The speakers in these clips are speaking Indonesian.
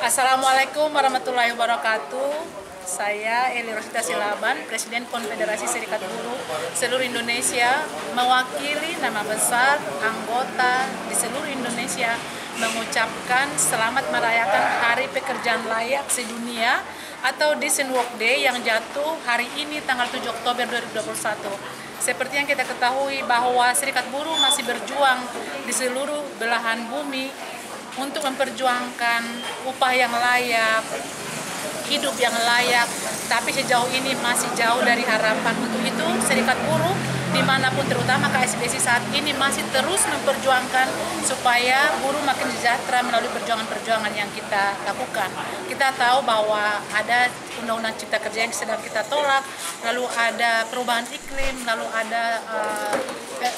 Assalamualaikum warahmatullahi wabarakatuh. Saya Eli Rosita Silaban, Presiden Konfederasi Serikat Buruh seluruh Indonesia, mewakili nama besar anggota di seluruh Indonesia mengucapkan selamat merayakan Hari Pekerjaan Layak Sedunia atau Decent Work Day yang jatuh hari ini tanggal 7 Oktober 2021. Seperti yang kita ketahui bahwa serikat buruh masih berjuang di seluruh belahan bumi untuk memperjuangkan upah yang layak, hidup yang layak, tapi sejauh ini masih jauh dari harapan. Untuk itu, serikat buruh dimanapun, terutama KSBSI saat ini masih terus memperjuangkan supaya buruh makin sejahtera melalui perjuangan-perjuangan yang kita lakukan. Kita tahu bahwa ada Undang-Undang Cipta Kerja yang sedang kita tolak, lalu ada perubahan iklim, lalu ada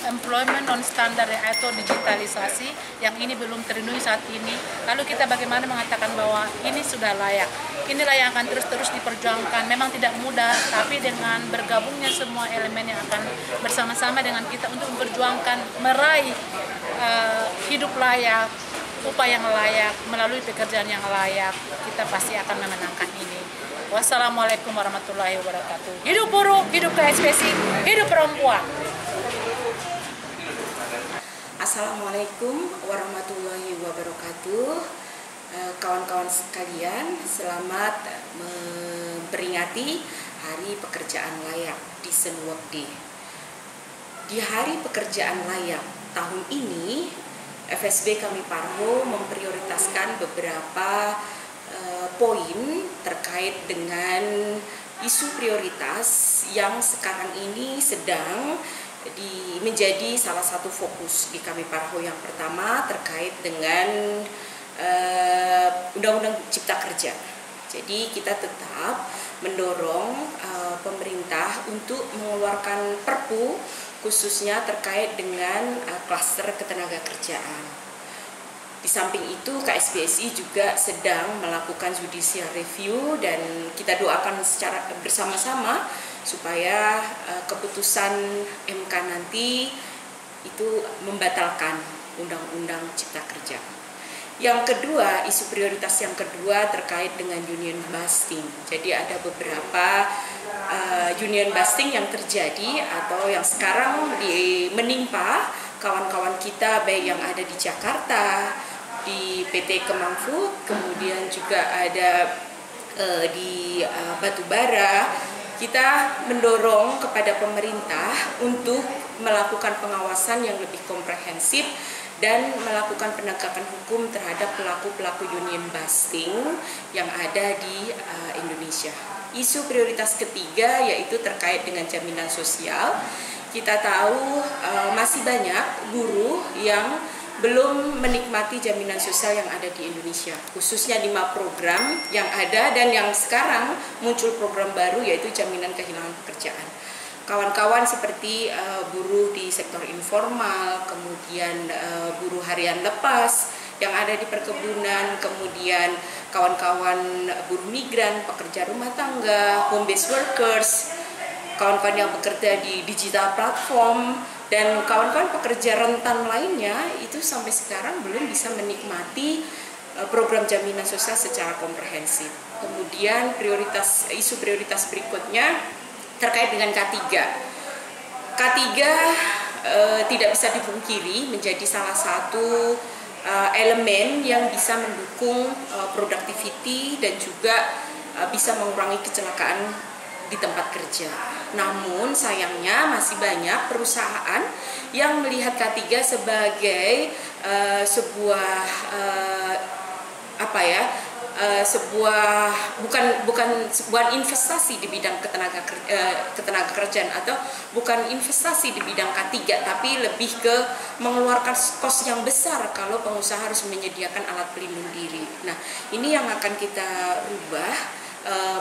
employment non-standard atau digitalisasi yang ini belum terlindungi saat ini. Lalu kita bagaimana mengatakan bahwa ini sudah layak. Inilah yang akan terus-terus diperjuangkan. Memang tidak mudah, tapi dengan bergabungnya semua elemen yang akan bersama-sama dengan kita untuk memperjuangkan meraih hidup layak, upah yang layak, melalui pekerjaan yang layak, kita pasti akan memenangkan ini. Wassalamualaikum warahmatullahi wabarakatuh. Hidup buruh, hidup KSBSI, hidup perempuan. Assalamualaikum warahmatullahi wabarakatuh. Kawan-kawan sekalian, selamat memperingati Hari Pekerjaan Layak, Decent Work Day. Di Hari Pekerjaan Layak tahun ini, FSB Kami Parho memprioritaskan beberapa poin terkait dengan isu prioritas yang sekarang ini sedang menjadi salah satu fokus di Kami Parho. Yang pertama terkait dengan Undang-Undang Cipta Kerja. Jadi kita tetap mendorong pemerintah untuk mengeluarkan Perpu khususnya terkait dengan klaster ketenaga kerjaan. Di samping itu KSBSI juga sedang melakukan judicial review dan kita doakan secara bersama-sama supaya keputusan MK nanti itu membatalkan Undang-Undang Cipta Kerja. Yang kedua, isu prioritas yang kedua terkait dengan union busting. Jadi ada beberapa union busting yang terjadi atau yang sekarang menimpa kawan-kawan kita baik yang ada di Jakarta, di PT Kemangfood, kemudian juga ada di Batubara. Kita mendorong kepada pemerintah untuk melakukan pengawasan yang lebih komprehensif dan melakukan penegakan hukum terhadap pelaku-pelaku union busting yang ada di Indonesia. Isu prioritas ketiga yaitu terkait dengan jaminan sosial. Kita tahu masih banyak buruh yang belum menikmati jaminan sosial yang ada di Indonesia, khususnya 5 program yang ada dan yang sekarang muncul program baru yaitu jaminan kehilangan pekerjaan. Kawan-kawan seperti buruh di sektor informal, kemudian buruh harian lepas yang ada di perkebunan, kemudian kawan-kawan buruh migran, pekerja rumah tangga, home based workers, kawan-kawan yang bekerja di digital platform, dan kawan-kawan pekerja rentan lainnya itu sampai sekarang belum bisa menikmati program jaminan sosial secara komprehensif. Kemudian isu prioritas berikutnya terkait dengan K3. K3 tidak bisa dipungkiri menjadi salah satu elemen yang bisa mendukung productivity dan juga bisa mengurangi kecelakaan di tempat kerja. Namun sayangnya masih banyak perusahaan yang melihat K3 sebagai sebuah bukan investasi di bidang ketenaga kerjaan atau bukan investasi di bidang K3, tapi lebih ke mengeluarkan kos yang besar kalau pengusaha harus menyediakan alat pelindung diri. Nah, ini yang akan kita rubah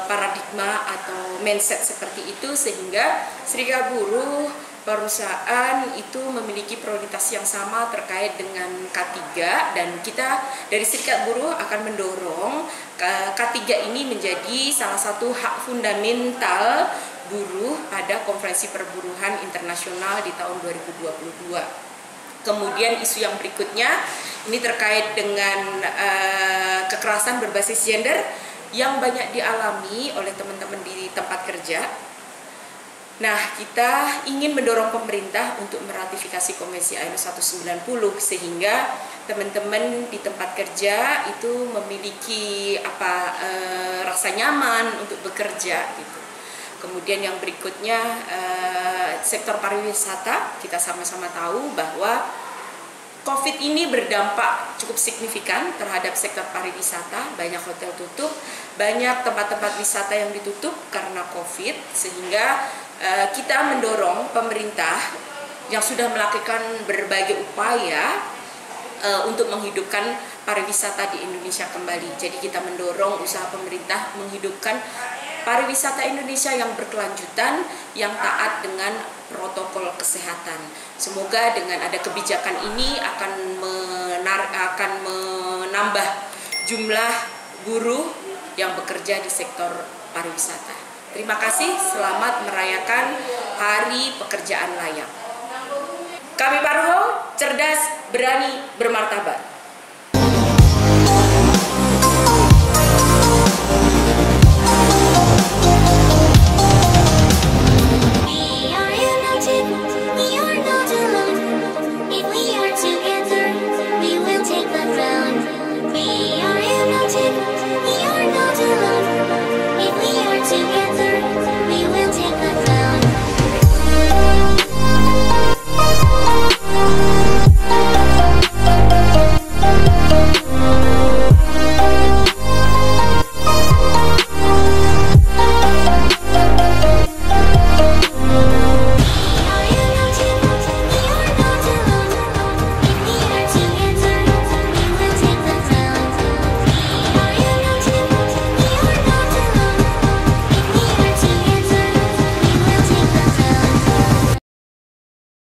paradigma atau mindset seperti itu, sehingga serikat buruh, perusahaan itu memiliki prioritas yang sama terkait dengan K3, dan kita dari serikat buruh akan mendorong K3 ini menjadi salah satu hak fundamental buruh pada Konferensi Perburuhan Internasional di tahun 2022. Kemudian isu yang berikutnya ini terkait dengan kekerasan berbasis gender yang banyak dialami oleh teman-teman di tempat kerja. Nah, kita ingin mendorong pemerintah untuk meratifikasi Konvensi ILO 190 sehingga teman-teman di tempat kerja itu memiliki rasa nyaman untuk bekerja gitu. Kemudian yang berikutnya sektor pariwisata, kita sama-sama tahu bahwa COVID ini berdampak cukup signifikan terhadap sektor pariwisata. Banyak hotel tutup, banyak tempat-tempat wisata yang ditutup karena COVID, sehingga kita mendorong pemerintah yang sudah melakukan berbagai upaya untuk menghidupkan pariwisata di Indonesia kembali. Jadi kita mendorong usaha pemerintah menghidupkan pariwisata Indonesia yang berkelanjutan, yang taat dengan protokol kesehatan. Semoga dengan ada kebijakan ini akan menambah jumlah buruh yang bekerja di sektor pariwisata. Terima kasih, selamat merayakan Hari Pekerjaan Layak. Kami Parho, cerdas, berani, bermartabat.